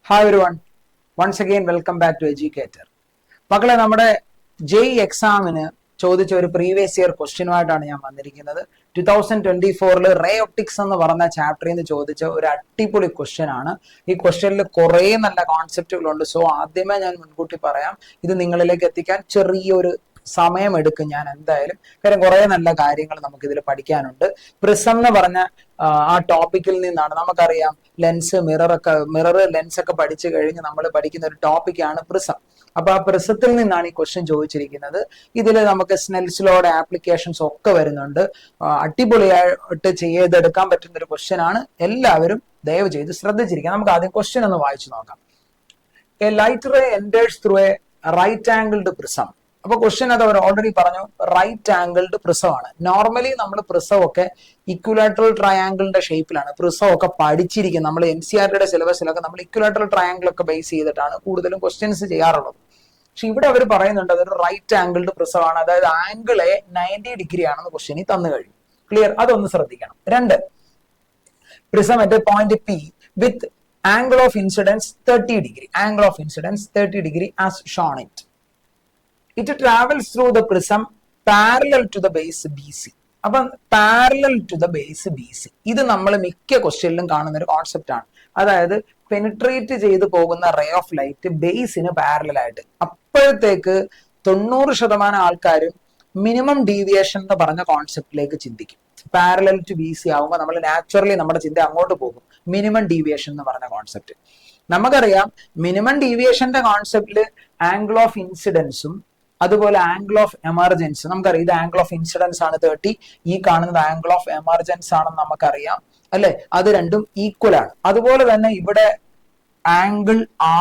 Hi everyone, once again welcome back to educator. മക്കളെ, നമ്മുടെ JEE എക്സാമിന് ചോദിച്ച ഒരു പ്രീവിയസ് ഇയർ ക്വസ്റ്റ്യനുമായിട്ടാണ് ഞാൻ വന്നിരിക്കുന്നത്. 2024 റേ ഒപ്റ്റിക്സ് എന്ന് പറഞ്ഞ ചാപ്റ്ററിൽ നിന്ന് ചോദിച്ച ഒരു അടിപൊളി ക്വസ്റ്റ്യൻ ആണ്. ഈ ക്വസ്റ്റ്യനിൽ കുറേ നല്ല കോൺസെപ്റ്റുകളുണ്ട്. സോ ആദ്യമേ ഞാൻ മുൻകൂട്ടി പറയാം, ഇത് നിങ്ങളിലേക്ക് എത്തിക്കാൻ ചെറിയൊരു സമയമെടുക്കും ഞാൻ എന്തായാലും. കാര്യം കുറെ നല്ല കാര്യങ്ങൾ നമുക്ക് ഇതിൽ പഠിക്കാനുണ്ട്. പ്രിസം എന്ന് പറഞ്ഞ ആ ടോപ്പിക്കിൽ നിന്നാണ്. നമുക്കറിയാം ലെൻസ്, മിറർ ലെൻസ് ഒക്കെ പഠിച്ചു കഴിഞ്ഞ് നമ്മൾ പഠിക്കുന്ന ഒരു ടോപ്പിക്കാണ് പ്രിസം. അപ്പൊ ആ പ്രിസത്തിൽ നിന്നാണ് ഈ ക്വസ്റ്റ്യൻ ചോദിച്ചിരിക്കുന്നത്. ഇതിൽ നമുക്ക് സ്നെൽസ് ലോയുടെ ആപ്ലിക്കേഷൻസ് ഒക്കെ വരുന്നുണ്ട്. അടിപൊളിയായിട്ട് ചെയ്തെടുക്കാൻ പറ്റുന്ന ഒരു ക്വസ്റ്റ്യൻ ആണ്. എല്ലാവരും ദയവ് ചെയ്ത് ശ്രദ്ധിച്ചിരിക്കുക. നമുക്ക് ആദ്യം ക്വസ്റ്റ്യൻ ഒന്ന് വായിച്ചു നോക്കാം. A light ray enters through a right angled prism. അപ്പൊ ക്വസ്റ്റ്യൻ അത് അവർ ഓൾറെഡി പറഞ്ഞു, റൈറ്റ് ആംഗിൾഡ് പ്രിസം ആണ്. നോർമലി നമ്മൾ പ്രിസം ഒക്കെ ഇക്വലാറ്ററൽ ട്രയാംഗിളിന്റെ ഷേപ്പിലാണ് പ്രിസം ഒക്കെ പഠിച്ചിരിക്കുന്നത്. നമ്മൾ NCERT സിലബസിലൊക്കെ നമ്മൾ ഇക്വലാറ്ററൽ ട്രയാംഗിൾ ഒക്കെ ബേസ് ചെയ്തിട്ടാണ് കൂടുതലും ക്വസ്റ്റ്യൻസ് ചെയ്യാറുള്ളത്. പക്ഷെ ഇവിടെ അവർ പറയുന്നുണ്ട് അതൊരു റൈറ്റ് ആംഗിൾഡ് പ്രിസം ആണ്. അതായത് ആംഗിളെ 90 ഡിഗ്രി ആണെന്ന് ക്വസ്റ്റ്യനിൽ തന്നു കഴിഞ്ഞു. ക്ലിയർ? അതൊന്ന് ശ്രദ്ധിക്കണം. 2, prism at point P with angle of incidents 30 degree. Angle of incidents 30 degree as shown it. It travels through the prism parallel to the base BC. അപ്പൊ parallel to the base BC, ഇത് നമ്മൾ മിക്ക ക്വസ്റ്റ്യനിലും കാണുന്ന ഒരു concept ആണ്. അതായത് penetrate ചെയ്ത് പോകുന്ന റേ ഓഫ് ലൈറ്റ് ബേസിന് പാരലൽ ആയിട്ട്. അപ്പോഴത്തേക്ക് 90% ആൾക്കാരും മിനിമം ഡീവിയേഷൻ എന്ന് പറഞ്ഞ കോൺസെപ്റ്റിലേക്ക് ചിന്തിക്കും. പാരലൽ ടു BC ആവുമ്പോൾ നമ്മൾ നാച്ചുറലി നമ്മുടെ ചിന്ത അങ്ങോട്ട് പോകും. മിനിമം ഡീവിയേഷൻ എന്ന് പറഞ്ഞ കോൺസെപ്റ്റ് നമുക്കറിയാം. മിനിമം ഡീവിയേഷന്റെ കോൺസെപ്റ്റില് ആംഗിൾ ഓഫ് ഇൻസിഡൻസും അതുപോലെ ആംഗിൾ ഓഫ് എമർജൻസ് നമുക്കറിയാം. ഇത് ആംഗിൾ ഓഫ് ഇൻസിഡൻസ് ആണ് 30, ഈ കാണുന്നത് ആംഗിൾ ഓഫ് എമർജൻസ് ആണെന്ന് നമുക്കറിയാം അല്ലെ. അത് രണ്ടും ഈക്വൽ ആണ്. അതുപോലെ തന്നെ ഇവിടെ ആംഗിൾ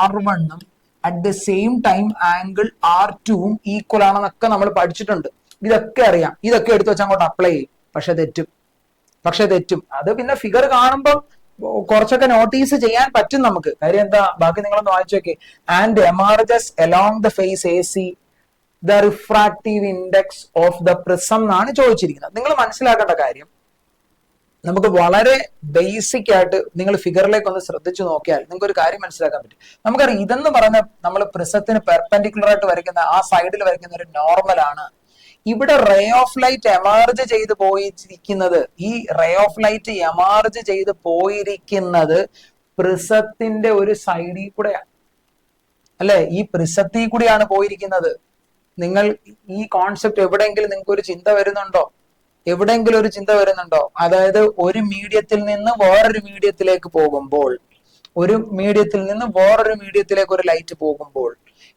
R1ഉം at the same time angle R2ഉം ഈക്വൽ ആണെന്നൊക്കെ നമ്മൾ പഠിച്ചിട്ടുണ്ട്. ഇതൊക്കെ അറിയാം. ഇതൊക്കെ എടുത്തു വെച്ചാൽ അങ്ങോട്ട് അപ്ലൈ ചെയ്യും. പക്ഷെ തെറ്റും. അത് പിന്നെ ഫിഗർ കാണുമ്പോൾ കുറച്ചൊക്കെ നോട്ടീസ് ചെയ്യാൻ പറ്റും നമുക്ക്. കാര്യം എന്താ, ബാക്കി നിങ്ങളൊന്ന് വായിച്ചു നോക്കി. And emerges along the face AC the refractive index of the prism എന്നാണ് ചോദിച്ചിരിക്കുന്നത്. നിങ്ങൾ മനസ്സിലാക്കേണ്ട കാര്യം, നമുക്ക് വളരെ ബേസിക് ആയിട്ട് നിങ്ങൾ ഫിഗറിലേക്ക് ഒന്ന് ശ്രദ്ധിച്ചു നോക്കിയാൽ നിങ്ങൾക്ക് ഒരു കാര്യം മനസ്സിലാക്കാൻ പറ്റും. നമുക്കറിയാം ഇതെന്ന് പറഞ്ഞ നമ്മൾ പ്രിസത്തിന് പെർപെൻഡിക്കുലർ ആയിട്ട് വരയ്ക്കുന്ന ആ സൈഡിൽ വരയ്ക്കുന്ന ഒരു നോർമൽ ആണ്. ഇവിടെ റേ ഓഫ് ലൈറ്റ് എമർജ് ചെയ്ത് പോയിരിക്കുന്നത്, ഈ റേ ഓഫ് ലൈറ്റ് എമർജ് ചെയ്ത് പോയിരിക്കുന്നത് പ്രിസത്തിന്റെ ഒരു സൈഡിൽ കൂടെയാണ് അല്ലെ. ഈ പ്രിസത്തിൽ കൂടിയാണ് പോയിരിക്കുന്നത്. നിങ്ങൾ ഈ കോൺസെപ്റ്റ് എവിടെയെങ്കിലും നിങ്ങൾക്ക് ഒരു ചിന്ത വരുന്നുണ്ടോ? അതായത് ഒരു മീഡിയത്തിൽ നിന്ന് വേറൊരു മീഡിയത്തിലേക്ക് പോകുമ്പോൾ, ഒരു ലൈറ്റ് പോകുമ്പോൾ,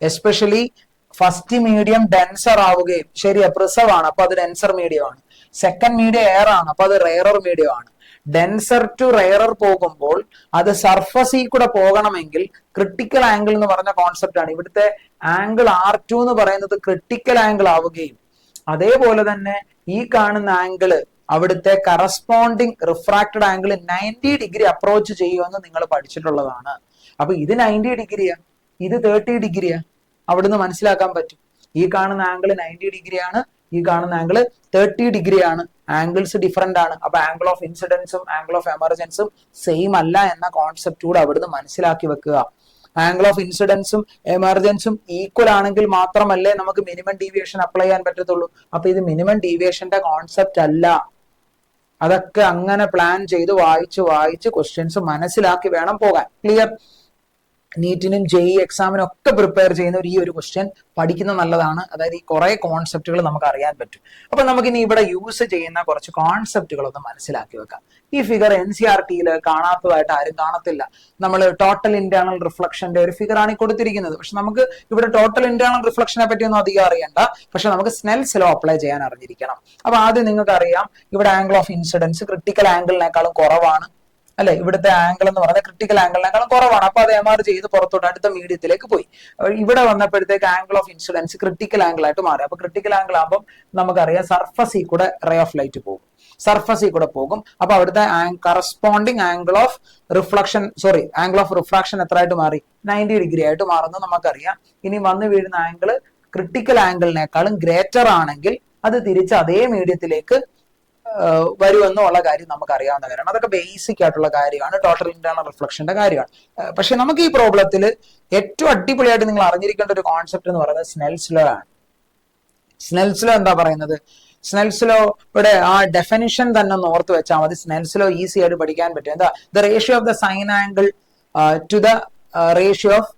എസ്പെഷ്യലി ഫസ്റ്റ് മീഡിയം ഡെൻസർ ആവുകയും, ശരിയാ പ്രിസമാണ് അപ്പൊ അത് ഡെൻസർ മീഡിയം ആണ്. സെക്കൻഡ് മീഡിയം എയർ ആണ് അപ്പൊ അത് റെയറർ മീഡിയം ആണ്. ഡെൻസർ ടു റെയറർ പോകുമ്പോൾ അത് സർഫസിൽ കൂടെ പോകണമെങ്കിൽ ക്രിട്ടിക്കൽ ആംഗിൾ എന്ന് പറഞ്ഞ കോൺസെപ്റ്റ് ആണ്. ഇവിടുത്തെ ആംഗിൾ R2 എന്ന് പറയുന്നത് ക്രിട്ടിക്കൽ ആംഗിൾ ആവുകയും അതേപോലെ തന്നെ ഈ കാണുന്ന ആംഗിള് അവിടുത്തെ corresponding refracted angle 90 degree approach ചെയ്യുമെന്ന് നിങ്ങൾ പഠിച്ചിട്ടുള്ളതാണ്. അപ്പൊ ഇത് 90 ഡിഗ്രിയാ, ഇത് 30 ഡിഗ്രിയാ. അവിടുന്ന് മനസ്സിലാക്കാൻ പറ്റും. ഈ കാണുന്ന ആംഗിൾ 90 ഡിഗ്രിയാണ്, ഈ കാണുന്ന ആംഗിൾ 30 ഡിഗ്രിയാണ്. ആംഗിൾസ് ഡിഫറെന്റ് ആണ്. അപ്പൊ ആംഗിൾ ഓഫ് ഇൻസിഡൻസും ആംഗിൾ ഓഫ് എമർജൻസും സെയിം അല്ല എന്ന കോൺസെപ്റ്റ് കൂടെ അവിടുന്ന് മനസ്സിലാക്കി വെക്കുക. ആംഗിൾ ഓഫ് ഇൻസിഡൻസും എമർജൻസും ഈക്വൽ ആണെങ്കിൽ മാത്രമല്ലേ നമുക്ക് മിനിമം ഡീവിയേഷൻ അപ്ലൈ ചെയ്യാൻ പറ്റത്തുള്ളൂ. അപ്പൊ ഇത് മിനിമം ഡീവിയേഷന്റെ കോൺസെപ്റ്റ് അല്ല. അതൊക്കെ അങ്ങനെ പ്ലാൻ ചെയ്ത് വായിച്ച് ക്വസ്റ്റ്യൻസ് മനസ്സിലാക്കി വേണം പോകാൻ. ക്ലിയർ? നീറ്റിനും JEE എക്സാമിനും ഒക്കെ പ്രിപ്പയർ ചെയ്യുന്ന ഈ ഒരു ക്വസ്റ്റ്യൻ പഠിക്കുന്നത് നല്ലതാണ്. അതായത് ഈ കുറെ കോൺസെപ്റ്റുകൾ നമുക്ക് അറിയാൻ പറ്റും. അപ്പൊ നമുക്കിനി ഇവിടെ യൂസ് ചെയ്യുന്ന കുറച്ച് കോൺസെപ്റ്റുകൾ ഒന്ന് മനസ്സിലാക്കി വെക്കാം. ഈ ഫിഗർ NCERT-യിൽ കാണാത്തതായിട്ട് ആരും കാണത്തില്ല. നമ്മൾ ടോട്ടൽ ഇന്റേണൽ റിഫ്ലക്ഷന്റെ ഒരു ഫിഗർ ആണ് കൊടുത്തിരിക്കുന്നത്. പക്ഷെ നമുക്ക് ഇവിടെ ടോട്ടൽ ഇന്റേണൽ റിഫ്ലക്ഷനെ പറ്റിയൊന്നും അധികം അറിയണ്ട. പക്ഷെ നമുക്ക് സ്നെൽസ് ലോ അപ്ലൈ ചെയ്യാൻ അറിഞ്ഞിരിക്കണം. അപ്പൊ ആദ്യം നിങ്ങൾക്ക് അറിയാം ഇവിടെ ആംഗിൾ ഓഫ് ഇൻസിഡൻസ് ക്രിട്ടിക്കൽ ആംഗിളിനേക്കാളും കുറവാണ് അല്ലെ. ഇവിടുത്തെ ആംഗിൾ എന്ന് പറയുന്നത് ക്രിട്ടിക്കൽ ആംഗിളിനേക്കാളും കുറവാണ്. അപ്പൊ അത് എമർജ് ചെയ്ത് പുറത്തോട്ട് അടുത്ത മീഡിയത്തിലേക്ക് പോയി. ഇവിടെ വന്നപ്പോഴത്തേക്ക് angle of incidents critical angle ആയിട്ട് മാറി. അപ്പൊ ക്രിട്ടിക്കൽ ആംഗിൾ ആകുമ്പോൾ നമുക്കറിയാം സർഫസിൽ കൂടെ റേ ഓഫ് ലൈറ്റ് പോകും. അപ്പൊ അവിടുത്തെ കറസ്പോണ്ടിങ് ആംഗിൾ ഓഫ് റിഫ്രാക്ഷൻ എത്രയായിട്ട് മാറി? 90 ഡിഗ്രി ആയിട്ട് മാറുന്നത് നമുക്കറിയാം. ഇനി വന്നു വീഴുന്ന ആംഗിൾ ക്രിട്ടിക്കൽ ആംഗിളിനേക്കാളും ഗ്രേറ്റർ ആണെങ്കിൽ അത് തിരിച്ച് അതേ മീഡിയത്തിലേക്ക് വരുമെന്നുള്ള കാര്യം നമുക്ക് അറിയാവുന്ന കാര്യമാണ്. അതൊക്കെ ബേസിക് ആയിട്ടുള്ള കാര്യമാണ്, ടോട്ടൽ ഇന്റേണൽ റിഫ്ലക്ഷന്റെ കാര്യമാണ്. പക്ഷെ നമുക്ക് ഈ പ്രോബ്ലത്തിൽ ഏറ്റവും അടിപൊളിയായിട്ട് നിങ്ങൾ അറിഞ്ഞിരിക്കേണ്ട ഒരു കോൺസെപ്റ്റ് എന്ന് പറയുന്നത് സ്നെൽസ് ലോ ആണ്. സ്നെൽസ് ലോ എന്താ പറയുന്നത്? സ്നെൽസ് ലോയുടെ ആ ഡെഫിനിഷൻ തന്നെ ഒന്ന് ഓർത്ത് വെച്ചാൽ മതി. സ്നെൽസ് ലോ ഈസി ആയിട്ട് പഠിക്കാൻ പറ്റും. എന്താ? The ratio of the sine angle to the ratio of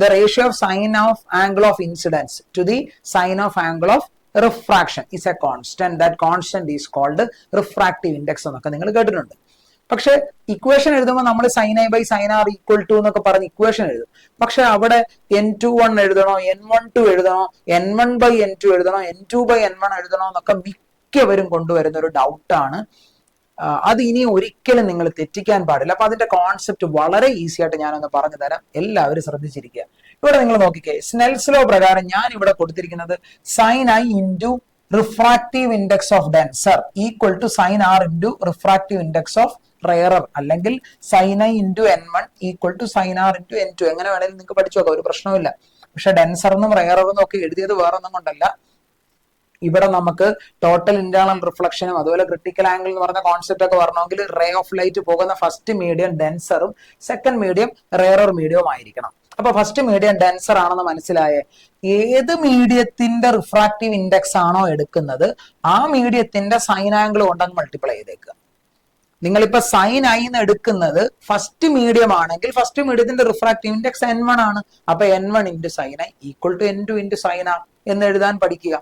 the ratio of sine of angle of incidence to the sine of angle of refraction is a constant. That constant is called refractive index എന്നൊക്കെ നിങ്ങൾ കേട്ടിട്ടുണ്ട്. പക്ഷെ equation എഴുതുമ്പോൾ നമ്മൾ sine I by sine R equal to എന്നൊക്കെ പറഞ്ഞ് equation എഴുതും. പക്ഷെ അവിടെ n21 എഴുതണോ, n12 എഴുതണോ, n1 by n2 എഴുതണോ, n2 by n1 എഴുതണോ എന്നൊക്കെ മിക്കവരും കൊണ്ടുവരുന്ന ഒരു ഡൗട്ടാണ്. അത് ഇനി ഒരിക്കലും നിങ്ങൾ തെറ്റിക്കാൻ പാടില്ല. അപ്പൊ അതിന്റെ കോൺസെപ്റ്റ് വളരെ ഈസി ആയിട്ട് ഞാനൊന്ന് പറഞ്ഞു തരാം, എല്ലാവരും ശ്രദ്ധിച്ചിരിക്കുക. ഇവിടെ നിങ്ങൾ നോക്കിക്കേ, സ്നെൽസ് ലോ പ്രകാരം ഞാൻ ഇവിടെ കൊടുത്തിരിക്കുന്നത് sine I into refractive index of denser equal to sine R into refractive index of rarer, അല്ലെങ്കിൽ sine I into n1 equal to sine R into n2. എങ്ങനെ വേണമെങ്കിലും നിങ്ങൾക്ക് പഠിച്ചു നോക്കാം, ഒരു പ്രശ്നവുമില്ല. പക്ഷെ ഡെൻസറിനും റെയററിനും ഒക്കെ എഴുതിയത് വേറൊന്നും കൊണ്ടല്ല, ഇവിടെ നമുക്ക് ടോട്ടൽ ഇന്റേണൽ റിഫ്ലക്ഷനും അതുപോലെ ക്രിട്ടിക്കൽ ആംഗിൾ എന്ന് പറഞ്ഞ കോൺസെപ്റ്റ് ഒക്കെ വരണമെങ്കിൽ റേ ഓഫ് ലൈറ്റ് പോകുന്ന ഫസ്റ്റ് മീഡിയം ഡെൻസറും സെക്കൻഡ് മീഡിയം റെയറർ മീഡിയവും ആയിരിക്കണം. അപ്പൊ ഫസ്റ്റ് മീഡിയം ഡെൻസർ ആണെന്ന് മനസ്സിലായേ. ഏത് മീഡിയത്തിന്റെ റിഫ്രാക്റ്റീവ് ഇൻഡെക്സ് ആണോ എടുക്കുന്നത് ആ മീഡിയത്തിന്റെ സൈൻ ആംഗിൾ കൊണ്ടങ്ങ് മൾട്ടിപ്ലൈ ചെയ്തേക്കുക. നിങ്ങളിപ്പോ സൈൻ ഐ എന്ന് എടുക്കുന്നത് ഫസ്റ്റ് മീഡിയം ആണെങ്കിൽ ഫസ്റ്റ് മീഡിയത്തിന്റെ റിഫ്രാക്റ്റീവ് ഇൻഡെക്സ് n1 ആണ്. അപ്പൊ n1 into sine I equal to n2 into sine R എന്ന് എഴുതാൻ പഠിക്കുക.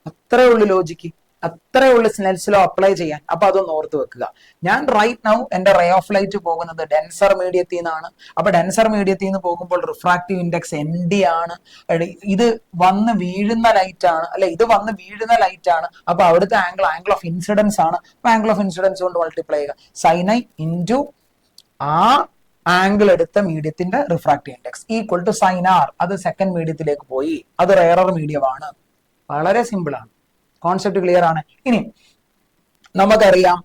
അത്രേ ഉള്ളു ലോജിക്ക്, അത്രേ ഉള്ളു സ്നെൽസ് ലോ അപ്ലൈ ചെയ്യാൻ. അപ്പൊ അതൊന്ന് ഓർത്ത് വെക്കുക. ഞാൻ റൈറ്റ് നൗ എന്റെ റേ ഓഫ് ലൈറ്റ് പോകുന്നത് ഡെൻസർ മീഡിയത്തിൽ നിന്നാണ്. അപ്പൊ ഡെൻസർ മീഡിയത്തിൽ നിന്ന് പോകുമ്പോൾ റിഫ്രാക്റ്റീവ് ഇൻഡെക്സ് ND ആണ്. ഇത് വന്ന് വീഴുന്ന ലൈറ്റ് ആണ്, അല്ലെ? ഇത് വന്ന് വീഴുന്ന ലൈറ്റ് ആണ്. അപ്പൊ അവിടുത്തെ ആംഗിൾ ഓഫ് ഇൻസിഡൻസ് ആണ്. അപ്പൊ ആംഗിൾ ഓഫ് ഇൻസിഡൻസ് കൊണ്ട് മൾട്ടിപ്ലൈ ചെയ്യുക. സൈൻ ഐ ഇൻറ്റു ആ ആംഗിൾ എടുത്ത മീഡിയത്തിന്റെ refractive index equal to sine R. അത് സെക്കൻഡ് മീഡിയത്തിലേക്ക് പോയി, അത് റെയറർ മീഡിയമാണ്. വളരെ സിമ്പിൾ ആണ്, കോൺസെപ്റ്റ് ക്ലിയർ ആണ്. ഇനി നമുക്കറിയാം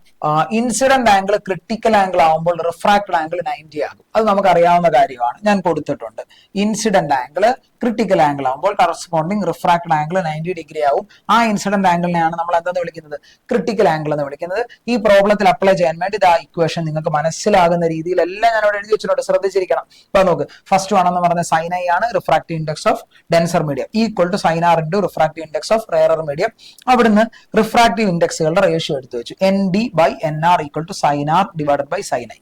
ഇൻസിഡന്റ് ആംഗിൾ ക്രിട്ടിക്കൽ ആംഗിൾ ആവുമ്പോൾ റിഫ്രാക്റ്റഡ് ആംഗിൾ 90 ആകും. അത് നമുക്കറിയാവുന്ന കാര്യമാണ്, ഞാൻ കൊടുത്തിട്ടുണ്ട്. ഇൻസിഡന്റ് ആംഗിൾ ക്രിട്ടിക്കൽ ആംഗിൾ ആവുമ്പോൾ കറസ്പോണ്ടിങ് റിഫ്രാക്റ്റഡ് ആംഗിൾ 90 ഡിഗ്രി ആവും. ആ ഇൻസിഡന്റ് ആംഗിളിനെയാണ് നമ്മൾ എന്താന്ന് വിളിക്കുന്നത്? ക്രിട്ടിക്കൽ ആംഗിൾ എന്ന് വിളിക്കുന്നത്. ഈ പ്രോബ്ലത്തിൽ അപ്ലൈ ചെയ്യാൻ വേണ്ടി ഇത് ആ ഇക്വേഷൻ നിങ്ങൾക്ക് മനസ്സിലാകുന്ന രീതിയിലെല്ലാം ഞാൻ അവിടെ എഴുതി വെച്ചിട്ടുണ്ട്, ശ്രദ്ധിച്ചിരിക്കണം. അപ്പൊ നോക്ക്, ഫസ്റ്റ് വൺ എന്ന് പറഞ്ഞ സൈൻ ഐ ആണ്, refractive index of denser medium equal to sine R into refractive index of rarer medium. അവിടുന്ന് റിഫ്രാക്റ്റീവ് ഇൻഡെക്സുകളുടെ റേഷ്യോ എടുത്തു വെച്ചു. ND by NR equal to sin R divided by sin I.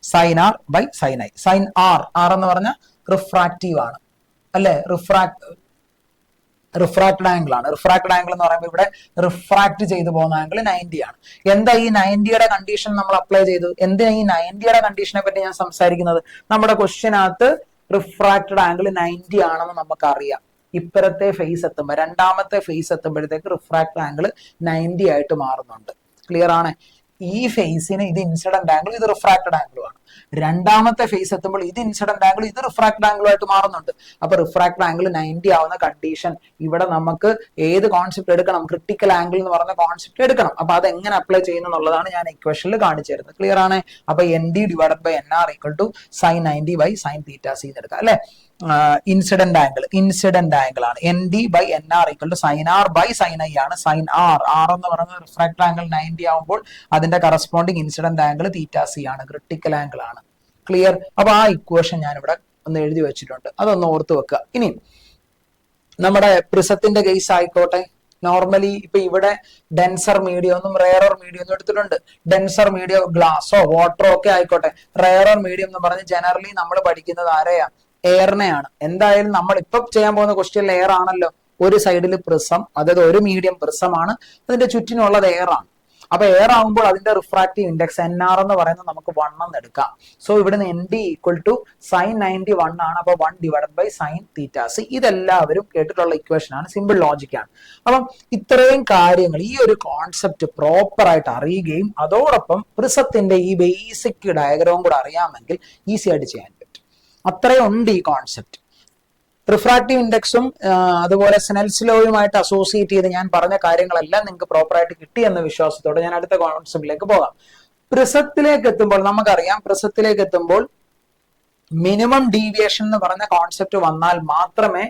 Sin R by sin I. Sin R, R എന്ന് പറഞ്ഞ refractive ആണ്, അല്ലെ? Refracted angle ആണ്. Refracted angle എന്ന് പറയുമ്പോൾ ഇവിടെ റിഫ്രാക്ട് ചെയ്തു പോകുന്ന ആംഗിൾ 90 ആണ്. എന്താ ഈ 90യുടെ കണ്ടീഷൻ നമ്മൾ അപ്ലൈ ചെയ്തു? എന്തിനാ ഈ 90യുടെ കണ്ടീഷനെ പറ്റി ഞാൻ സംസാരിക്കുന്നത്? നമ്മുടെ ക്വസ്റ്റ്യനകത്ത് റിഫ്രാക്റ്റഡ് ആംഗിൾ 90 ആണെന്ന് നമുക്കറിയാം. ഇപ്പുറത്തെ ഫേസ് എത്തുമ്പോൾ, രണ്ടാമത്തെ ഫേസ് എത്തുമ്പോഴത്തേക്ക് റിഫ്രാക്റ്റഡ് ആംഗിൾ 90 ആയിട്ട് മാറുന്നുണ്ട്. ക്ലിയർ ആണ്? ഈ ഫേസിന് ഇത് ഇൻസിഡന്റ് ആംഗിൾ, ഇത് റിഫ്രാക്റ്റഡ് ആംഗിളുമാണ്. രണ്ടാമത്തെ ഫേസ് എത്തുമ്പോൾ ഇത് ഇൻസിഡന്റ് ആംഗിൾ, ഇത് റിഫ്രാക്റ്റഡ് ആംഗിളുമായിട്ട് മാറുന്നുണ്ട്. അപ്പൊ റിഫ്രാക്റ്റഡ് ആംഗിൾ 90 ആവുന്ന കണ്ടീഷൻ ഇവിടെ നമുക്ക് ഏത് കോൺസെപ്റ്റ് എടുക്കണം? ക്രിട്ടിക്കൽ ആംഗിൾ എന്ന് പറഞ്ഞ കോൺസെപ്റ്റ് എടുക്കണം. അപ്പൊ അത് എങ്ങനെ അപ്ലൈ ചെയ്യുന്നു എന്നുള്ളതാണ് ഞാൻ ഇക്വേഷനിൽ കാണിച്ചു തരുന്നത്. ക്ലിയർ ആണ്? അപ്പൊ ND divided by NR equal to sine 90 by sine theta C എന്ന് എടുക്കാം, അല്ലെ? ഇൻസിഡന്റ് ആംഗിൾ ആണ്. ND by NR equal to sine R by sine I ആണ്. സൈൻ ആർ എന്ന് പറയുന്നത് റിഫ്രാക്റ്റഡ് ആംഗിൾ 90 ആവുമ്പോൾ അതിന്റെ corresponding incident angle theta C ആണ്, ക്രിട്ടിക്കൽ ആംഗിൾ ആണ്. ക്ലിയർ? അപ്പൊ ആ ഇക്വേഷൻ ഞാൻ ഇവിടെ ഒന്ന് എഴുതി വെച്ചിട്ടുണ്ട്, അതൊന്ന് ഓർത്ത് വെക്കുക. ഇനി നമ്മുടെ പ്രിസത്തിന്റെ കേസ് ആയിക്കോട്ടെ. നോർമലി ഇപ്പൊ ഇവിടെ ഡെൻസർ മീഡിയം ഒന്നും റെയറർ മീഡിയം ഒന്നും എടുത്തിട്ടുണ്ട്. ഡെൻസർ മീഡിയം ഗ്ലാസോ വാട്ടറോ ഒക്കെ ആയിക്കോട്ടെ. റെയറർ മീഡിയം എന്ന് പറഞ്ഞ് ജനറലി നമ്മൾ പഠിക്കുന്നത് ആരെയാ? എയറിനെയാണ്. എന്തായാലും നമ്മൾ ഇപ്പൊ ചെയ്യാൻ പോകുന്ന ക്വസ്റ്റ്യൻ എയർ ആണല്ലോ. ഒരു സൈഡിൽ പ്രിസം, അതായത് ഒരു മീഡിയം പ്രിസം ആണ്, അതിന്റെ ചുറ്റിനുള്ളത് എയർ ആണ്. അപ്പൊ എയർ ആകുമ്പോൾ അതിന്റെ റിഫ്രാക്റ്റീവ് ഇൻഡെക്സ് NR എന്ന് പറയുന്നത് നമുക്ക് 1 എന്ന് എടുക്കാം. സോ ഇവിടുന്ന് ND ഈക്വൽ ടു സൈൻ 91 ആണ്. അപ്പൊ 1 divided by sine theta C. ഇതെല്ലാവരും കേട്ടിട്ടുള്ള ഇക്വേഷൻ ആണ്, സിമ്പിൾ ലോജിക് ആണ്. അപ്പം ഇത്രയും കാര്യങ്ങൾ, ഈ ഒരു കോൺസെപ്റ്റ് പ്രോപ്പർ ആയിട്ട് അറിയുകയും അതോടൊപ്പം പ്രിസത്തിന്റെ ഈ ബേസിക് ഡയഗ്രാം കൂടെ അറിയാമെങ്കിൽ ഈസി ആയിട്ട് ചെയ്യാൻ പറ്റും. അത്രയും ഉണ്ട് ഈ കോൺസെപ്റ്റ്. റിഫ്രാക്റ്റീവ് ഇൻഡെക്സും അതുപോലെ സ്നെൽസ് ലോയുമായിട്ട് അസോസിയേറ്റ് ചെയ്ത് ഞാൻ പറഞ്ഞ കാര്യങ്ങളെല്ലാം നിങ്ങൾക്ക് പ്രോപ്പറായിട്ട് കിട്ടി എന്ന വിശ്വാസത്തോടെ ഞാൻ അടുത്ത കോൺസെപ്റ്റിലേക്ക് പോകാം. പ്രിസത്തിലേക്ക് എത്തുമ്പോൾ നമുക്കറിയാം, പ്രിസത്തിലേക്ക് എത്തുമ്പോൾ മിനിമം ഡീവിയേഷൻ എന്ന് പറഞ്ഞ കോൺസെപ്റ്റ് വന്നാൽ മാത്രമേ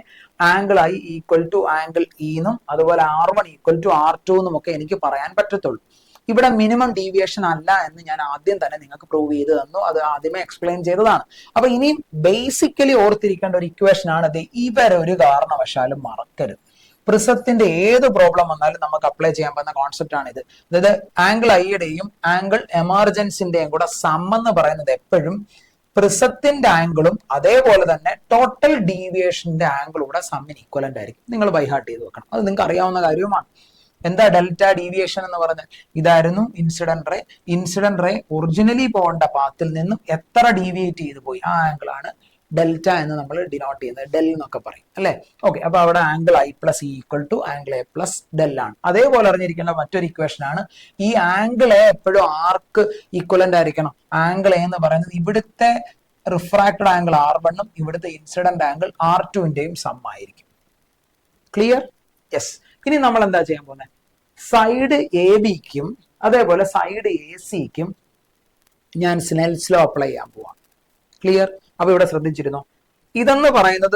angle I equal to angle E എന്നും അതുപോലെ R1 ഈക്വൽ ടു R2 എന്നും ഒക്കെ എനിക്ക് പറയാൻ പറ്റത്തുള്ളൂ. ഇവിടെ മിനിമം ഡീവിയേഷൻ അല്ല എന്ന് ഞാൻ ആദ്യം തന്നെ നിങ്ങൾക്ക് പ്രൂവ് ചെയ്ത് തന്നു. അത് ആദ്യമേ എക്സ്പ്ലെയിൻ ചെയ്തതാണ്. അപ്പൊ ഇനിയും ബേസിക്കലി ഓർത്തിരിക്കേണ്ട ഒരു ഇക്വേഷൻ ആണ് ഇത്. ഇവരൊരു കാരണവശാലും മറക്കരുത്. പ്രിസത്തിന്റെ ഏത് പ്രോബ്ലം വന്നാലും നമുക്ക് അപ്ലൈ ചെയ്യാൻ പറ്റുന്ന കോൺസെപ്റ്റ് ആണ് ഇത്. അതായത് ആംഗിൾ ഐയുടെയും ആംഗിൾ എമർജൻസിന്റെയും കൂടെ സം എന്ന് പറയുന്നത് എപ്പോഴും പ്രിസത്തിന്റെ ആംഗിളും അതേപോലെ തന്നെ ടോട്ടൽ ഡീവിയേഷന്റെ ആംഗിളും കൂടെ സമ്മിന് ഈക്വലന്റ് ആയിരിക്കും. നിങ്ങൾ ബൈഹാർട്ട് ചെയ്ത് വെക്കണം. അത് നിങ്ങൾക്ക് അറിയാവുന്ന കാര്യവുമാണ്. എന്താ ഡെൽറ്റ ഡീവിയേഷൻ എന്ന് പറഞ്ഞാൽ? ഇതായിരുന്നു incident ray. Incident ray originally പോകേണ്ട പാത്തിൽ നിന്നും എത്ര ഡീവിയേറ്റ് ചെയ്ത് പോയി, ആ ആംഗിൾ ആണ് ഡെൽറ്റ എന്ന് നമ്മൾ ഡിനോട്ട് ചെയ്യുന്നത്. ഡെൽ എന്നൊക്കെ പറയും അല്ലെ. ഓക്കെ, അപ്പൊ അവിടെ angle I plus equal to angle A plus del ആണ്. അതേപോലെ അറിഞ്ഞിരിക്കേണ്ട മറ്റൊരു ഇക്വേഷൻ ആണ് ഈ ആംഗിൾ എ എപ്പോഴും ആർക്ക് ഈക്വലന്റ് ആയിരിക്കണം. ആംഗിൾ എ എന്ന് പറയുന്നത് ഇവിടുത്തെ റിഫ്രാക്റ്റഡ് ആംഗിൾ R1ഉം ഇവിടുത്തെ ഇൻസിഡന്റ് ആംഗിൾ R2ന്റെയും സം ആയിരിക്കും. ക്ലിയർ? യെസ്. ഇനി നമ്മൾ എന്താ ചെയ്യാൻ പോകുന്നത്? സൈഡ് എ ബിക്കും അതേപോലെ സൈഡ് എ സിക്കും ഞാൻ സ്നെൽസ് ലോ അപ്ലൈ ചെയ്യാൻ പോവാം. ക്ലിയർ? അപ്പൊ ഇവിടെ ശ്രദ്ധിച്ചിരുന്നോ? ഇതെന്ന് പറയുന്നത്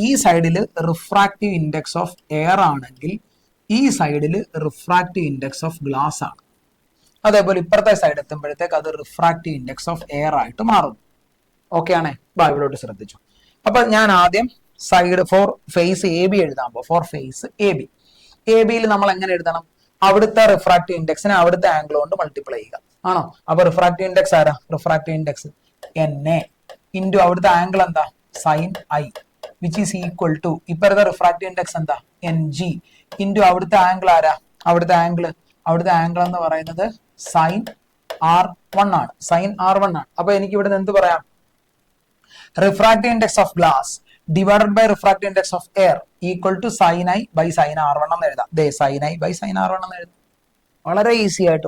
ഈ സൈഡിൽ റിഫ്രാക്റ്റീവ് ഇൻഡെക്സ് ഓഫ് എയർ ആണെങ്കിൽ ഈ സൈഡിൽ റിഫ്രാക്റ്റീവ് ഇൻഡെക്സ് ഓഫ് ഗ്ലാസ് ആണ്. അതേപോലെ ഇപ്പുറത്തെ സൈഡ് എത്തുമ്പോഴത്തേക്ക് അത് റിഫ്രാക്റ്റീവ് ഇൻഡെക്സ് ഓഫ് എയർ ആയിട്ട് മാറും. ഓക്കെ ആണേ? ബൈബിളോട്ട് ശ്രദ്ധിച്ചു. അപ്പൊ ഞാൻ ആദ്യം side for face A B എഴുതാൻ പോകും. For face A B. A ബിയിൽ നമ്മൾ എങ്ങനെ എഴുതണം? അവിടുത്തെ റിഫ്രാക്റ്റീവ് ഇൻഡെക്സിനെ അവിടുത്തെ ആംഗിൾ കൊണ്ട് മൾട്ടിപ്ലൈ ചെയ്യുക. ആണോ? അപ്പൊ റിഫ്രാക്റ്റീവ് ഇൻഡെക്സ് ആരാ? റിഫ്രാക്റ്റീവ് ഇൻഡെക്സ് NA ഇൻറ്റു അവിടുത്തെ ആംഗിൾ എന്താ? Sine I which is equal to ഇപ്പഴത്തെ റിഫ്രാക്റ്റീവ് ഇൻഡെക്സ് എന്താ? NG ഇൻറ്റു അവിടുത്തെ ആംഗിൾ ആരാ? അവിടുത്തെ ആംഗിൾ എന്ന് പറയുന്നത് സൈൻ R1 ആണ്. സൈൻ R1 ആണ്. അപ്പൊ എനിക്ക് ഇവിടെ എന്ത് പറയാം? Refractive index of glass divided by refractive index of air equal to sine I by sine R1 എന്ന് എഴുതാം. Sign I by sine R1 എന്ന് എഴുതാം. വളരെ ഈസി ആയിട്ട്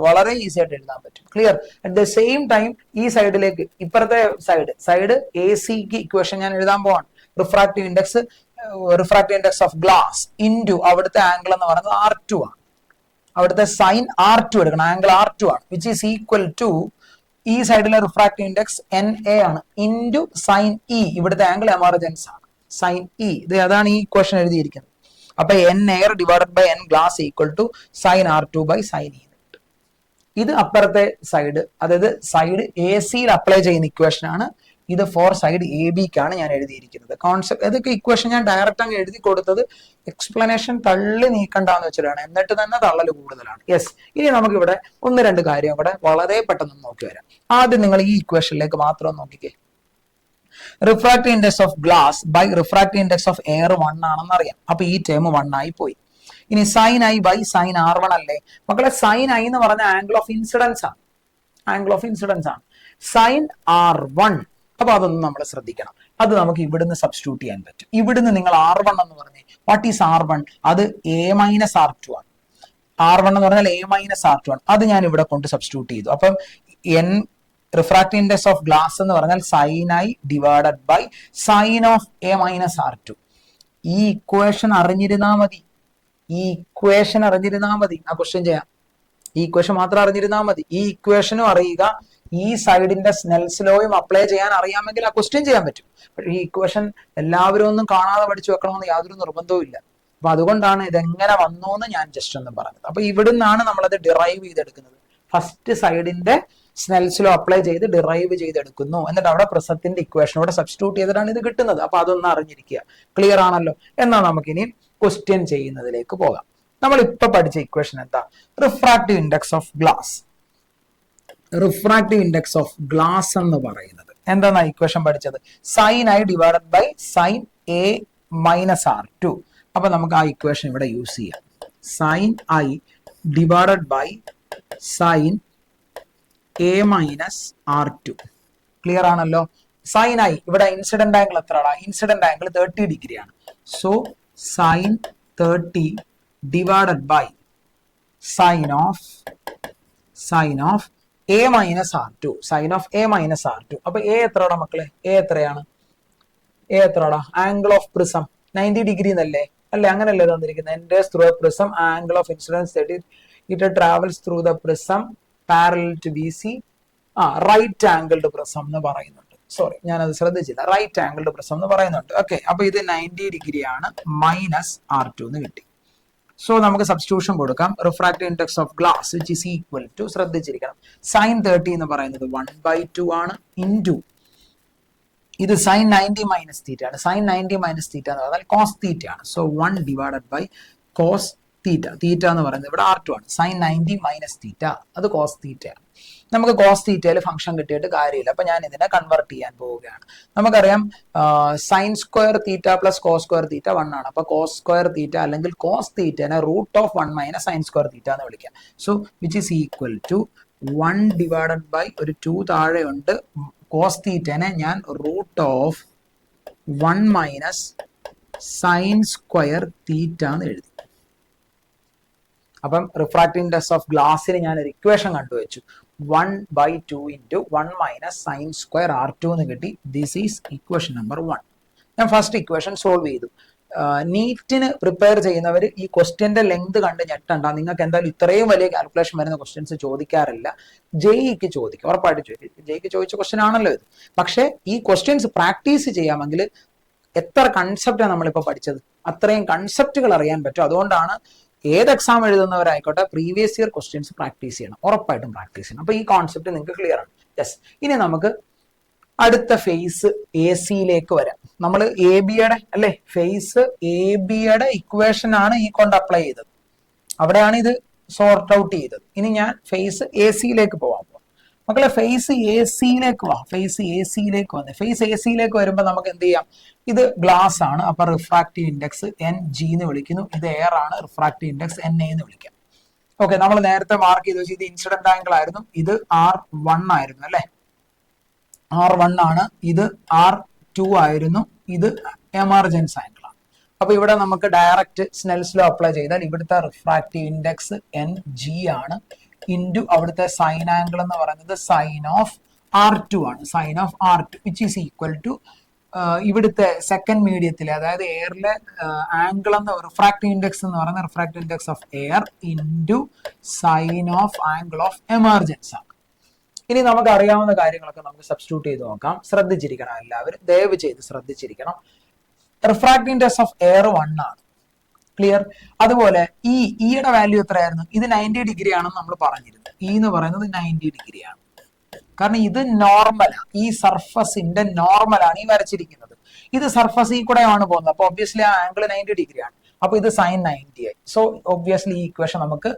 എഴുതാൻ പറ്റും. Clear? At the same time ഈ സൈഡിലേക്ക് ഇപ്പുറത്തെ സൈഡ് എ സിക്ക് ഇക്വേഷൻ ഞാൻ എഴുതാൻ പോവാണ്. Refractive index of glass into അവിടുത്തെ ആംഗിൾ എന്ന് പറയുന്നത് R2 ആണ്. അവിടുത്തെ സൈൻ R2 എടുക്കണം. ആംഗിൾ R2 ആണ്. വിച്ച് ഈസ് ഈക്വൽ ടു ഈ സൈഡിലെ റിഫ്രാക്റ്റീവ് ഇൻഡെക്സ് NA ആണ് ഇൻറ്റു സൈൻ E. ഇവിടുത്തെ ആംഗിൾ എമർജൻസ് ആണ് സൈൻ E. ഇത് അതാണ് ഈ ഇക്വേഷൻ എഴുതിയിരിക്കുന്നത്. അപ്പൊ N air divided by N glass equal to sine R2 by sine E. ഇത് അപ്പുറത്തെ സൈഡ്, അതായത് സൈഡ് എ സിയിൽ അപ്ലൈ ചെയ്യുന്ന ഇക്വേഷൻ ആണ്. ഇത് ഫോർ സൈഡ് എ ബിക്കാണ് ഞാൻ എഴുതിയിരിക്കുന്നത്. കോൺസെപ്റ്റ് ഇതൊക്കെ ഇക്വേഷൻ ഞാൻ ഡയറക്റ്റ് അങ്ങ് എഴുതി കൊടുത്തത് എക്സ്പ്ലനേഷൻ തള്ളി നീക്കണ്ടെന്ന് വെച്ചിട്ടാണ്. എന്നിട്ട് തന്നെ തള്ളൽ കൂടുതലാണ്. യെസ്. ഇനി നമുക്ക് ഇവിടെ ഒന്ന് രണ്ട് കാര്യം കൂടെ വളരെ പെട്ടെന്ന് നോക്കി വരാം. ആദ്യം നിങ്ങൾ ഈ ഇക്വേഷനിലേക്ക് മാത്രം നോക്കിക്കേ. Refractive index of glass by refractive index of air 1 ആണെന്ന് അറിയാം. അപ്പൊ ഈ ടേം 1 ആയി പോയി. ഇനി sign I by sine R1 അല്ലേ മക്കളെ? സൈൻ I എന്ന് പറഞ്ഞ ആംഗിൾ ഓഫ് ഇൻസിഡൻസ് ആണ്. Sine R1. അപ്പൊ അതൊന്നും നമ്മൾ ശ്രദ്ധിക്കണം. അത് നമുക്ക് ഇവിടുന്ന് സബ്സ്റ്റിറ്റ്യൂട്ട് ചെയ്യാൻ പറ്റും. ഇവിടുന്ന് നിങ്ങൾ R1 എന്ന് പറഞ്ഞേ. What is R1? അത് A മൈനസ് R2 ആണ്. R1 എന്ന് പറഞ്ഞാൽ A മൈനസ് R2 ആണ്. അത് ഞാൻ ഇവിടെ കൊണ്ട് സബ്സ്റ്റിറ്റ്യൂട്ട് ചെയ്തു. അപ്പം റിഫ്രാക്റ്റീവ് ഇൻഡെക്സ് ഓഫ് ഗ്ലാസ് എന്ന് പറഞ്ഞാൽ sine I divided by sine of A minus R2. ഈ ഇക്വേഷൻ അറിഞ്ഞിരുന്നാൽ മതി. ആ ക്വസ്റ്റ്യൻ ചെയ്യാം. ഈ ഇക്വേഷൻ മാത്രം അറിഞ്ഞിരുന്നാൽ മതി. ഈ ഇക്വേഷനും അറിയുക, ഈ സൈഡിന്റെ സ്നെൽസ് ലോയും അപ്ലൈ ചെയ്യാൻ അറിയാമെങ്കിൽ ആ ക്വസ്റ്റ്യൻ ചെയ്യാൻ പറ്റും. പക്ഷേ ഈ ഇക്വേഷൻ എല്ലാവരും ഒന്നും കാണാതെ പഠിച്ചു വെക്കണമെന്ന് യാതൊരു നിർബന്ധവും ഇല്ല. അപ്പൊ അതുകൊണ്ടാണ് ഇതെങ്ങനെ വന്നു എന്ന് ഞാൻ ജസ്റ്റ് ഒന്ന് പറഞ്ഞത്. അപ്പൊ ഇവിടുന്നാണ് നമ്മളത് ഡിറൈവ് ചെയ്തെടുക്കുന്നത്. ഫസ്റ്റ് സൈഡിന്റെ സ്നെൽസ് ലോ അപ്ലൈ ചെയ്ത് ഡിറൈവ് ചെയ്തെടുക്കുന്നു. എന്നിട്ട് അവിടെ പ്രിസത്തിന്റെ ഇക്വേഷനോടെ സബ്സ്റ്റിറ്റ്യൂട്ട് ചെയ്തിട്ടാണ് ഇത് കിട്ടുന്നത്. അപ്പൊ അതൊന്ന് അറിഞ്ഞിരിക്കുക. ക്ലിയർ ആണല്ലോ? എന്നാൽ നമുക്കിനി ക്വസ്റ്റ്യൻ ചെയ്യുന്നതിലേക്ക് പോകാം. നമ്മൾ ഇപ്പൊ പഠിച്ച ഇക്വേഷൻ എന്താ? റിഫ്രാക്റ്റീവ് ഇൻഡെക്സ് ഓഫ് ഗ്ലാസ് എന്ന് പറയുന്നത് എന്താണ്? ഇക്വേഷൻ പഠിച്ചത് sine I divided by sine A minus R2. അപ്പൊ നമുക്ക് ആ ഇക്വേഷൻ ഇവിടെ യൂസ് ചെയ്യാം. Sine I divided by sine A minus R2. Clear ആണല്ലോ? സൈൻ I ഇവിടെ ഇൻസിഡന്റ് ആംഗിൾ എത്രയാണ്? ഇൻസിഡന്റ് ആംഗിൾ 30 ഡിഗ്രി ആണ്. So sine 30 divided by sine of A minus R2. Sine of A minus R2. അപ്പൊ A എത്രയാടാ മക്കളെ? A എത്രയാണ്? Angle of prism 90 degree എന്നല്ലേ? അല്ലെ? അങ്ങനല്ലേ തന്നിരിക്കുന്നത്? enters through a prism, angle of incidence that it travels through the prism parallel to BC. Right angled prism എന്ന് പറയുന്നുണ്ട്. Sorry, ഞാനത് ശ്രദ്ധിച്ചില്ല. റൈറ്റ് ആംഗിൾഡ് പ്രിസം എന്ന് പറയുന്നുണ്ട്. ഓക്കെ, അപ്പൊ ഇത് 90 ഡിഗ്രി ആണ്. മൈനസ് R2 എന്ന് കിട്ടി. സോ നമുക്ക് സബ്സ്റ്റിറ്റ്യൂഷൻ കൊടുക്കാം. Refractive index of glass which is equal to, ശ്രദ്ധിച്ചിരിക്കണം, sin 30 എന്ന് പറയുന്നത് 1/2 ആണ്, ഇൻറ്റു ഇത് sin 90 മൈനസ് തീറ്റ ആണ്. sin 90 മൈനസ് തീറ്റ എന്ന് പറഞ്ഞാൽ കോസ് തീറ്റ ആണ്. So 1 divided by cos theta. Theta എന്ന് പറയുന്നത് ഇവിടെ R2 ആണ്. sin 90 മൈനസ് തീറ്റ അത് കോസ് തീറ്റ ആണ്. നമുക്ക് കോസ് തീറ്റയിൽ ഫംഗ്ഷൻ കിട്ടിയിട്ട് കാര്യമില്ല. അപ്പൊ ഞാൻ ഇതിനെ കൺവേർട്ട് ചെയ്യാൻ പോവുകയാണ്. നമുക്കറിയാം sine square theta plus cos square theta 1 ആണ്. അപ്പൊ കോസ് സ്ക്വയർ തീറ്റ അല്ലെങ്കിൽ കോസ് തീറ്റനെ √1 മൈനസ് സൈൻ സ്ക്വയർ തീറ്റ എന്ന് വിളിക്കാം. So which is equal to 1 divided by ഒരു 2 താഴെയുണ്ട്, കോസ് തീറ്റനെ ഞാൻ √1 മൈനസ് സൈൻ സ്ക്വയർ തീറ്റ എന്ന് എഴുതി. അപ്പം റിഫ്രാക്റ്റീവ് ഇൻഡെക്സ് ഓഫ് ഗ്ലാസ്സിന് ഞാൻ ഒരു ഇക്വേഷൻ കണ്ടുവച്ചു. 1/2 into 1 minus sine square R2 എന്ന് കിട്ടി. This is equation number 1. ഞാൻ ഫസ്റ്റ് ഇക്വേഷൻ സോൾവ് ചെയ്തു. നീറ്റിന് പ്രിപ്പയർ ചെയ്യുന്നവർ ഈ ക്വസ്റ്റ്യന്റെ ലെങ്ത് കണ്ട് ഞെട്ടണ്ട. നിങ്ങൾക്ക് എന്തായാലും ഇത്രയും വലിയ കാൽക്കുലേഷൻ വരുന്ന ക്വസ്റ്റ്യൻസ് ചോദിക്കാറില്ല. ജെഇക്ക് ചോദിക്കും, ഉറപ്പായിട്ട് ചോദിക്കും. ജെഇക്ക് ചോദിച്ച ക്വസ്റ്റ്യൻ ആണല്ലോ ഇത്. പക്ഷേ ഈ ക്വസ്റ്റ്യൻസ് പ്രാക്ടീസ് ചെയ്യാമെങ്കിൽ എത്ര കൺസെപ്റ്റാണ് നമ്മളിപ്പോൾ പഠിച്ചത്, അത്രയും കൺസെപ്റ്റുകൾ അറിയാൻ പറ്റും. അതുകൊണ്ടാണ് ഏത് എക്സാം എഴുതുന്നവരായിക്കോട്ടെ പ്രീവിയസ് ഇയർ ക്വസ്റ്റ്യൻസ് പ്രാക്ടീസ് ചെയ്യണം, ഉറപ്പായിട്ടും പ്രാക്ടീസ് ചെയ്യണം. അപ്പൊ ഈ കോൺസെപ്റ്റ് നിങ്ങൾക്ക് ക്ലിയർ ആണ്. യെസ്, ഇനി നമുക്ക് അടുത്ത ഫേസ് എ സിയിലേക്ക് വരാം. നമ്മൾ എ ബിയുടെ അല്ലെ ഫേസ് എ ബിയുടെ ഇക്വേഷൻ ആണ് ഈ കൊണ്ട് അപ്ലൈ ചെയ്തത്. അവിടെയാണ് ഇത് സോർട്ട് ഔട്ട് ചെയ്തത്. ഇനി ഞാൻ ഫേസ് എ സിയിലേക്ക് പോവാൻ പോകും. മക്കളെ ഫേസ് എ സിയിലേക്ക് വാ. ഫേസ് എ സിയിലേക്ക് വന്നേ. ഫേസ് എ സിയിലേക്ക് വരുമ്പോൾ നമുക്ക് എന്ത് ചെയ്യാം? ഇത് ഗ്ലാസ് ആണ്, അപ്പൊ റിഫ്രാക്റ്റീവ് ഇൻഡെക്സ് NG എന്ന് വിളിക്കുന്നു. ഇത് എയർ ആണ്, റിഫ്രാക്റ്റീവ് ഇൻഡെക്സ് NA എന്ന് വിളിക്കാം. ഓക്കെ, നമ്മൾ നേരത്തെ മാർക്ക് ചെയ്ത് വെച്ച് ഇത് ഇൻസിഡന്റ് ആംഗിൾ ആയിരുന്നു, ഇത് R1 ആയിരുന്നു അല്ലെ, R1 ആണ്, ഇത് R2 ആയിരുന്നു, ഇത് എമർജൻസ് ആംഗിൾ ആണ്. അപ്പൊ ഇവിടെ നമുക്ക് ഡയറക്റ്റ് സ്നെൽസ് ലോ അപ്ലൈ ചെയ്താൽ ഇവിടുത്തെ റിഫ്രാക്റ്റീവ് ഇൻഡെക്സ് NG ആണ്, ഇൻറ്റു അവിടുത്തെ സൈൻ ആംഗിൾ എന്ന് പറയുന്നത് സൈൻ ഓഫ് R2 ആണ്, sine of R2 which is equal to ഇവിടുത്തെ സെക്കൻഡ് മീഡിയത്തിലെ അതായത് എയറിലെ ആംഗിൾ എന്ന് റിഫ്രാക്റ്റീവ് ഇൻഡെക്സ് എന്ന് പറയുന്നത് refractive index of air into sine of angle of emergence ആണ്. ഇനി നമുക്ക് അറിയാവുന്ന കാര്യങ്ങളൊക്കെ നമുക്ക് സബ്സ്റ്റിറ്റ്യൂട്ട് ചെയ്ത് നോക്കാം. ശ്രദ്ധിച്ചിരിക്കണം എല്ലാവരും, ദയവ് ചെയ്ത് ശ്രദ്ധിച്ചിരിക്കണം. റിഫ്രാക്റ്റീവ് ഇൻഡെക്സ് ഓഫ് എയർ 1 ആണ്, ക്ലിയർ. അതുപോലെ ഇയുടെ വാല്യൂ എത്രയായിരുന്നു? ഇത് 90 ഡിഗ്രി ആണെന്ന് നമ്മൾ പറഞ്ഞിരുന്നു. എന്ന് പറയുന്നത് 90 ഡിഗ്രി ആണ്. കാരണം ഇത് നോർമലാണ്, ഈ സർഫസിന്റെ നോർമലാണ് ഈ വരച്ചിരിക്കുന്നത്. ഇത് സർഫസ് കൂടെയാണ് പോകുന്നത്. അപ്പൊ ഒബ്വിയസ്ലി ആ ആംഗിൾ 90 ഡിഗ്രി ആണ്. അപ്പൊ ഇത് സൈൻ 90 ആയി. സോ ഒബ്വിയസ്ലി ഈ ഇക്വേഷൻ നമുക്ക്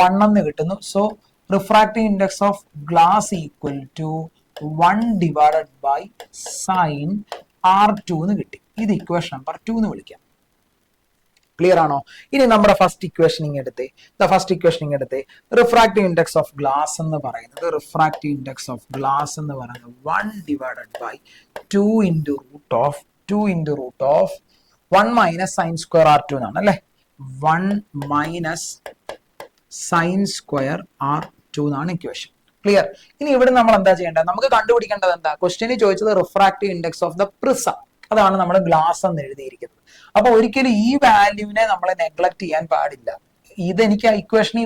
1 എന്ന് കിട്ടുന്നു. So refractive index of glass equal to 1 divided by sine R2 എന്ന് കിട്ടി. ഇത് ഇക്വേഷൻ നമ്പർ 2 എന്ന് വിളിക്കാം. ക്ലിയർ ആണോ? ഇനി നമ്മുടെ ഫസ്റ്റ് ഇക്വേഷനിങ് എടുത്തേ. ഫസ്റ്റ് ഇക്വേഷനിങ് എടുത്തേ. റിഫ്രാക്റ്റീവ് ഇൻഡെക്സ് ഓഫ് ഗ്ലാസ് എന്ന് പറയുന്നത് 1 divided by 2 into root of 1 minus sine square R2 എന്നാണ് അല്ലെ. 1 മൈനസ് സൈൻ സ്ക്വയർ R2 എന്നാണ് ഇക്വേഷൻ. ക്ലിയർ. ഇനി ഇവിടെ നമ്മൾ എന്താ ചെയ്യേണ്ടത്? നമുക്ക് കണ്ടുപിടിക്കേണ്ടത് എന്താ? ക്വസ്റ്റ്യനിൽ ചോദിച്ചത് refractive index of the prism, അതാണ് നമ്മൾ ഗ്ലാസ് എന്ന് എഴുതിയിരിക്കുന്നത്. അപ്പൊ ഒരിക്കലും ഈ വാല്യൂവിനെ നമ്മൾ നെഗ്ലക്ട് ചെയ്യാൻ പാടില്ല. ഇതെനിക്ക് ഇക്വേഷനിൽ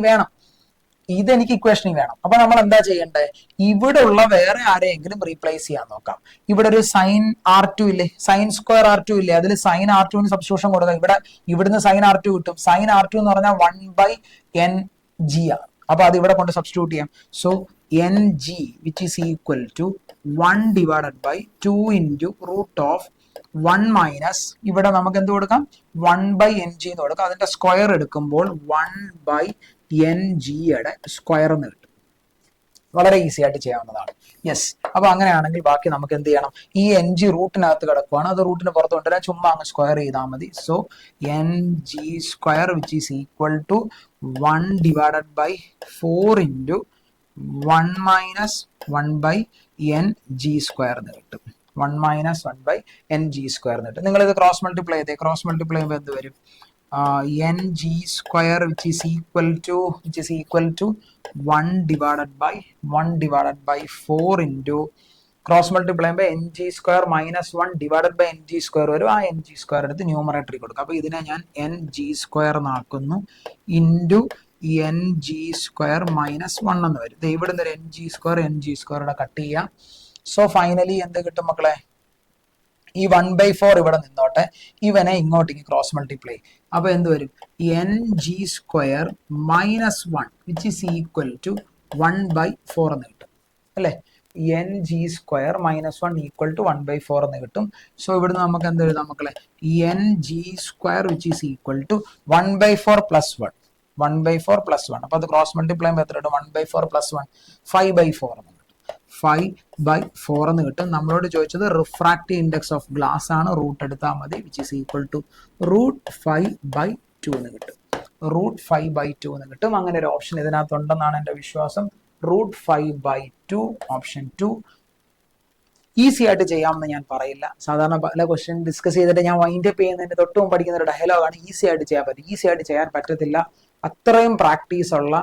വേണം, അപ്പൊ നമ്മൾ എന്താ ചെയ്യേണ്ടത്? ഇവിടെ ഉള്ള വേറെ ആരെയെങ്കിലും റീപ്ലേസ് ചെയ്യാൻ നോക്കാം. ഇവിടെ ഒരു സൈൻ R2 ഇല്ലേ, സൈൻ സ്ക്വയർ R2 ഇല്ലേ, അതിൽ സൈൻ R2 സബ്സ്റ്റിറ്റ്യൂഷൻ കൊടുക്കാം. ഇവിടുന്ന് സൈൻ R2 കിട്ടും. സൈൻ R2 എന്ന് പറഞ്ഞാൽ 1/NG ആണ്. അപ്പൊ അത് ഇവിടെ കൊണ്ട് സബ്സ്റ്റിറ്റ്യൂട്ട് ചെയ്യാം. So NG which is equal to 1 divided by 2 into root of 1 minus ഇവിടെ നമുക്ക് എന്ത് കൊടുക്കാം? 1/NG എന്ന് കൊടുക്കാം. അതിന്റെ സ്ക്വയർ എടുക്കുമ്പോൾ 1/NG-യുടെ സ്ക്വയർ എന്ന് കിട്ടും. വളരെ ഈസി ആയിട്ട് ചെയ്യാവുന്നതാണ്. യെസ്, അപ്പൊ അങ്ങനെയാണെങ്കിൽ ബാക്കി നമുക്ക് എന്ത് ചെയ്യണം? ഈ NG റൂട്ടിനകത്ത് കിടക്കുവാണ്, അത് റൂട്ടിന് പുറത്ത് കൊണ്ടുവരാൻ ചുമ്മാ അങ്ങ് സ്ക്വയർ ചെയ്താൽ മതി. So NG square which is equal to 1 divided by 4 into 1 minus 1/NG square എന്ന് കിട്ടും. 1 മൈനസ് 1/NG സ്ക്വയർ എന്ന് കിട്ടും. നിങ്ങൾ ഇത് ക്രോസ് മൾട്ടിപ്ലൈ ചെയ്തേ. ക്രോസ് മൾട്ടിപ്ലൈ ചെയ്യുമ്പോൾ എന്ത് വരും? NG square which is equal to 1 divided by 4 into cross multiply ചെയ്യുമ്പോൾ NG square minus 1 divided by NG square വരും. ആ NG സ്ക്വയർ എടുത്ത് ന്യൂമറേറ്ററിൽ കൊടുക്കും. അപ്പൊ ഇതിനെ ഞാൻ NG സ്ക്വയർ എന്നാക്കുന്നു ഇൻറ്റു NG സ്ക്വയർ മൈനസ് 1 എന്ന് വരും. ഇവിടെ നിന്ന് NG സ്ക്വയർ NG സ്ക്വയറുടെ കട്ട് ചെയ്യാം. സോ ഫൈനലി എന്ത് കിട്ടും മക്കളെ? ഈ 1/4 ഇവിടെ നിന്നോട്ടെ, ഇവനെ ഇങ്ങോട്ടേക്ക് ക്രോസ് മൾട്ടിപ്ലൈ. അപ്പൊ എന്ത് വരും? ng² -1 which is equal to 1/4 എന്ന് കിട്ടും അല്ലെ. ng² -1 ഈക്വൽ ടു 1/4 എന്ന് കിട്ടും. സോ ഇവിടുന്ന് നമുക്ക് എന്ത് എഴുതാം മക്കളെ? ng² which is equal to 1/4 + 1. 1/4 + 1. അപ്പൊ അത് ക്രോസ് മൾട്ടിപ്ലൈ ചെയ്യുമ്പോൾ എത്ര കിട്ടും? 1/4 + 1 5/4 എന്ന് കിട്ടും. 5/4 എന്ന് കിട്ടും. നമ്മളോട് ചോദിച്ചത് റിഫ്രാക്റ്റീവ് ഇൻഡെക്സ് ഓഫ് ഗ്ലാസ് ആണ്, റൂട്ട് എടുത്താൽ മതി, വിച്ച് ഈസ് ഈക്വൽ ടു √5/2 എന്ന് കിട്ടും. √5/2 എന്ന് കിട്ടും. അങ്ങനെ ഒരു ഓപ്ഷൻ ഇതിനകത്ത് ഉണ്ടെന്നാണ് എൻ്റെ വിശ്വാസം. √5/2 ഓപ്ഷൻ 2 ഈസി ആയിട്ട് ചെയ്യാമെന്ന് ഞാൻ പറയില്ല. സാധാരണ പല ക്വസ്റ്റ്യൻ ഡിസ്കസ് ചെയ്തിട്ട് ഞാൻ വൈൻഡ് അപ്പ് ചെയ്യുന്നതിന് തൊട്ടും പഠിക്കുന്ന ഒരു ഡയലോഗാണ് ഈസി ആയിട്ട് ചെയ്യാൻ പറ്റും. ഈസി ആയിട്ട് ചെയ്യാൻ പറ്റത്തില്ല. അത്രയും പ്രാക്ടീസ് ഉള്ള,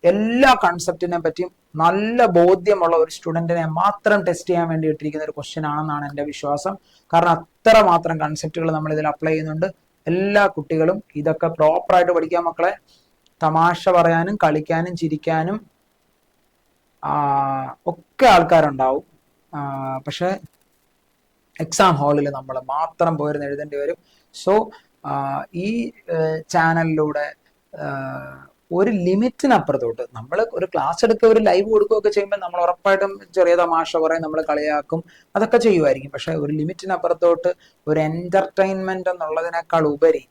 എല്ലാ കൺസെപ്റ്റിനെ പറ്റിയും നല്ല ബോധ്യമുള്ള ഒരു സ്റ്റുഡൻറ്റിനെ മാത്രം ടെസ്റ്റ് ചെയ്യാൻ വേണ്ടി ഇട്ടിരിക്കുന്ന ഒരു ക്വസ്റ്റ്യൻ ആണെന്നാണ് എൻ്റെ വിശ്വാസം. കാരണം അത്ര മാത്രം കൺസെപ്റ്റുകൾ നമ്മൾ ഇതിൽ അപ്ലൈ ചെയ്യുന്നുണ്ട്. എല്ലാ കുട്ടികളും ഇതൊക്കെ പ്രോപ്പറായിട്ട് പഠിക്കാൻ മക്കളെ. തമാശ പറയാനും കളിക്കാനും ചിരിക്കാനും ഒക്കെ ആൾക്കാരുണ്ടാവും. പക്ഷെ എക്സാം ഹാളിൽ നമ്മൾ മാത്രം പോയിരുന്ന് എഴുതേണ്ടി വരും. സോ ഈ ചാനലിലൂടെ ഒരു ലിമിറ്റിനപ്പുറത്തോട്ട് നമ്മൾ ഒരു ക്ലാസ് എടുക്കുക, ഒരു ലൈവ് കൊടുക്കുകയൊക്കെ ചെയ്യുമ്പോൾ നമ്മൾ ഉറപ്പായിട്ടും ചെറിയ തമാശ പറയും, നമ്മൾ കളിയാക്കും, അതൊക്കെ ചെയ്യുമായിരിക്കും. പക്ഷെ ഒരു ലിമിറ്റിനപ്പുറത്തോട്ട് ഒരു എന്റർടൈൻമെന്റ് എന്നുള്ളതിനേക്കാൾ ഉപരി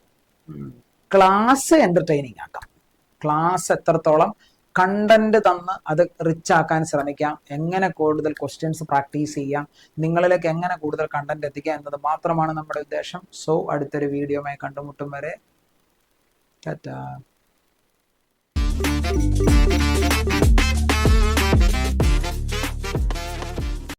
ക്ലാസ് എന്റർടൈനിങ് ആക്കാം. ക്ലാസ് എത്രത്തോളം കണ്ടന്റ് തന്ന് അത് റിച്ച് ആക്കാൻ ശ്രമിക്കാം, എങ്ങനെ കൂടുതൽ ക്വസ്റ്റ്യൻസ് പ്രാക്ടീസ് ചെയ്യാം, നിങ്ങളിലേക്ക് എങ്ങനെ കൂടുതൽ കണ്ടന്റ് എത്തിക്കാം എന്നത് മാത്രമാണ് നമ്മുടെ ഉദ്ദേശം. സോ അടുത്തൊരു വീഡിയോയുമായി കണ്ടുമുട്ടും വരെ ടാറ്റാ.